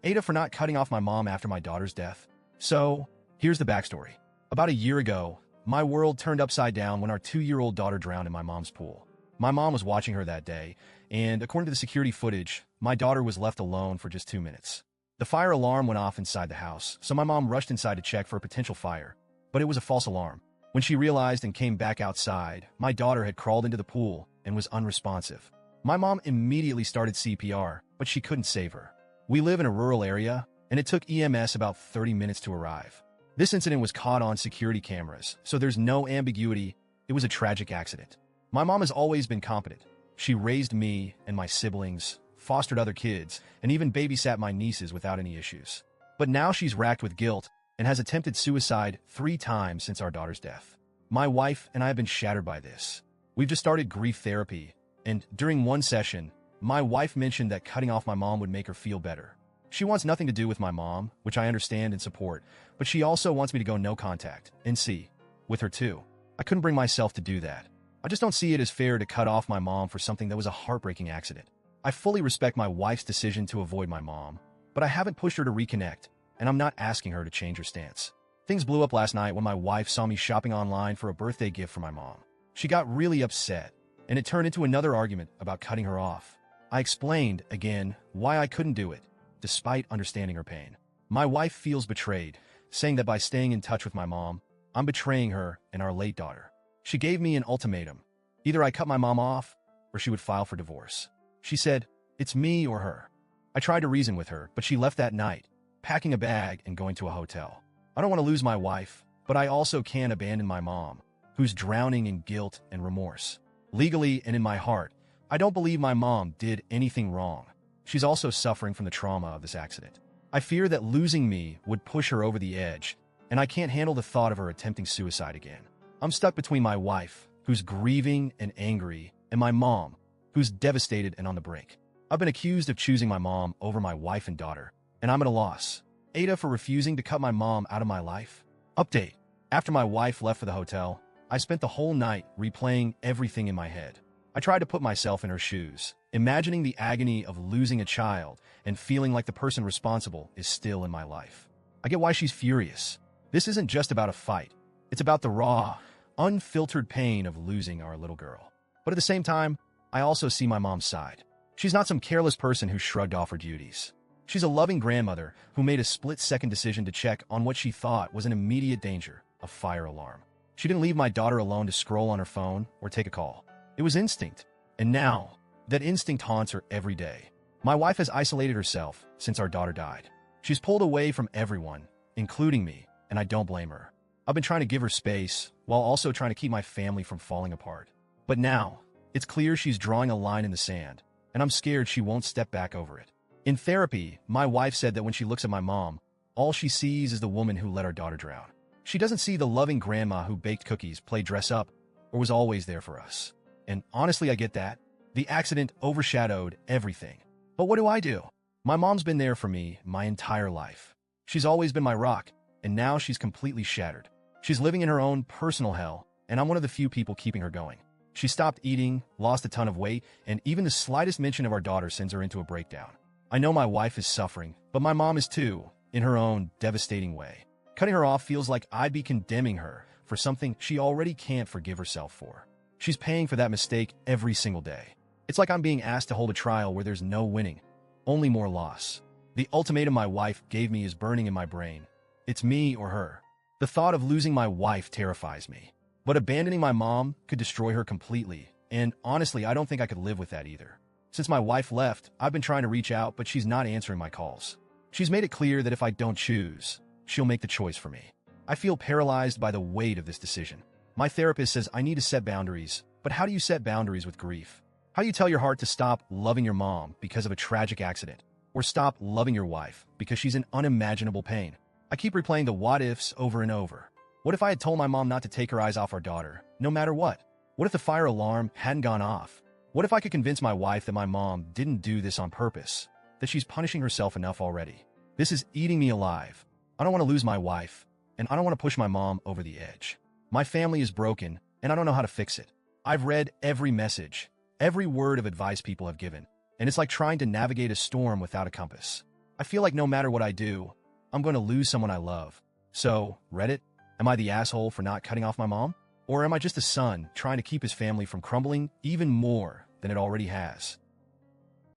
AITA for not cutting off my mom after my daughter's death. So, here's the backstory. About a year ago, my world turned upside down when our 2-year-old daughter drowned in my mom's pool. My mom was watching her that day, and according to the security footage, my daughter was left alone for just 2 minutes. The fire alarm went off inside the house, so my mom rushed inside to check for a potential fire, but it was a false alarm. When she realized and came back outside, my daughter had crawled into the pool and was unresponsive. My mom immediately started CPR, but she couldn't save her. We live in a rural area, and it took EMS about 30 minutes to arrive. This incident was caught on security cameras, so there's no ambiguity. It was a tragic accident. My mom has always been competent. She raised me and my siblings, fostered other kids, and even babysat my nieces without any issues. But now she's racked with guilt and has attempted suicide 3 times since our daughter's death. My wife and I have been shattered by this. We've just started grief therapy, and during one session, my wife mentioned that cutting off my mom would make her feel better. She wants nothing to do with my mom, which I understand and support, but she also wants me to go no contact, NC, with her too. I couldn't bring myself to do that. I just don't see it as fair to cut off my mom for something that was a heartbreaking accident. I fully respect my wife's decision to avoid my mom, but I haven't pushed her to reconnect, and I'm not asking her to change her stance. Things blew up last night when my wife saw me shopping online for a birthday gift for my mom. She got really upset, and it turned into another argument about cutting her off. I explained, again, why I couldn't do it, despite understanding her pain. My wife feels betrayed, saying that by staying in touch with my mom, I'm betraying her and our late daughter. She gave me an ultimatum. Either I cut my mom off, or she would file for divorce. She said, it's me or her. I tried to reason with her, but she left that night, packing a bag and going to a hotel. I don't want to lose my wife, but I also can't abandon my mom, who's drowning in guilt and remorse. Legally and in my heart, I don't believe my mom did anything wrong. She's also suffering from the trauma of this accident. I fear that losing me would push her over the edge, and I can't handle the thought of her attempting suicide again. I'm stuck between my wife, who's grieving and angry, and my mom, who's devastated and on the brink. I've been accused of choosing my mom over my wife and daughter, and I'm at a loss. AITA for refusing to cut my mom out of my life? Update. After my wife left for the hotel, I spent the whole night replaying everything in my head. I tried to put myself in her shoes, imagining the agony of losing a child and feeling like the person responsible is still in my life. I get why she's furious. This isn't just about a fight. It's about the raw, unfiltered pain of losing our little girl. But at the same time, I also see my mom's side. She's not some careless person who shrugged off her duties. She's a loving grandmother who made a split-second decision to check on what she thought was an immediate danger, a fire alarm. She didn't leave my daughter alone to scroll on her phone or take a call. It was instinct. And now, that instinct haunts her every day. My wife has isolated herself since our daughter died. She's pulled away from everyone, including me, and I don't blame her. I've been trying to give her space, while also trying to keep my family from falling apart. But now, it's clear she's drawing a line in the sand, and I'm scared she won't step back over it. In therapy, my wife said that when she looks at my mom, all she sees is the woman who let our daughter drown. She doesn't see the loving grandma who baked cookies, played dress-up, or was always there for us. And honestly, I get that. The accident overshadowed everything. But what do? My mom's been there for me my entire life. She's always been my rock, and now she's completely shattered. She's living in her own personal hell, and I'm one of the few people keeping her going. She stopped eating, lost a ton of weight, and even the slightest mention of our daughter sends her into a breakdown. I know my wife is suffering, but my mom is too, in her own devastating way. Cutting her off feels like I'd be condemning her for something she already can't forgive herself for. She's paying for that mistake every single day. It's like I'm being asked to hold a trial where there's no winning, only more loss. The ultimatum my wife gave me is burning in my brain. It's me or her. The thought of losing my wife terrifies me. But abandoning my mom could destroy her completely, and honestly, I don't think I could live with that either. Since my wife left, I've been trying to reach out, but she's not answering my calls. She's made it clear that if I don't choose, she'll make the choice for me. I feel paralyzed by the weight of this decision. My therapist says I need to set boundaries, but how do you set boundaries with grief? How do you tell your heart to stop loving your mom because of a tragic accident, or stop loving your wife because she's in unimaginable pain? I keep replaying the what-ifs over and over. What if I had told my mom not to take her eyes off our daughter, no matter what? What if the fire alarm hadn't gone off? What if I could convince my wife that my mom didn't do this on purpose, that she's punishing herself enough already? This is eating me alive. I don't want to lose my wife, and I don't want to push my mom over the edge. My family is broken, and I don't know how to fix it. I've read every message, every word of advice people have given, and it's like trying to navigate a storm without a compass. I feel like no matter what I do, I'm going to lose someone I love. So, Reddit, am I the asshole for not cutting off my mom? Or am I just a son trying to keep his family from crumbling even more than it already has?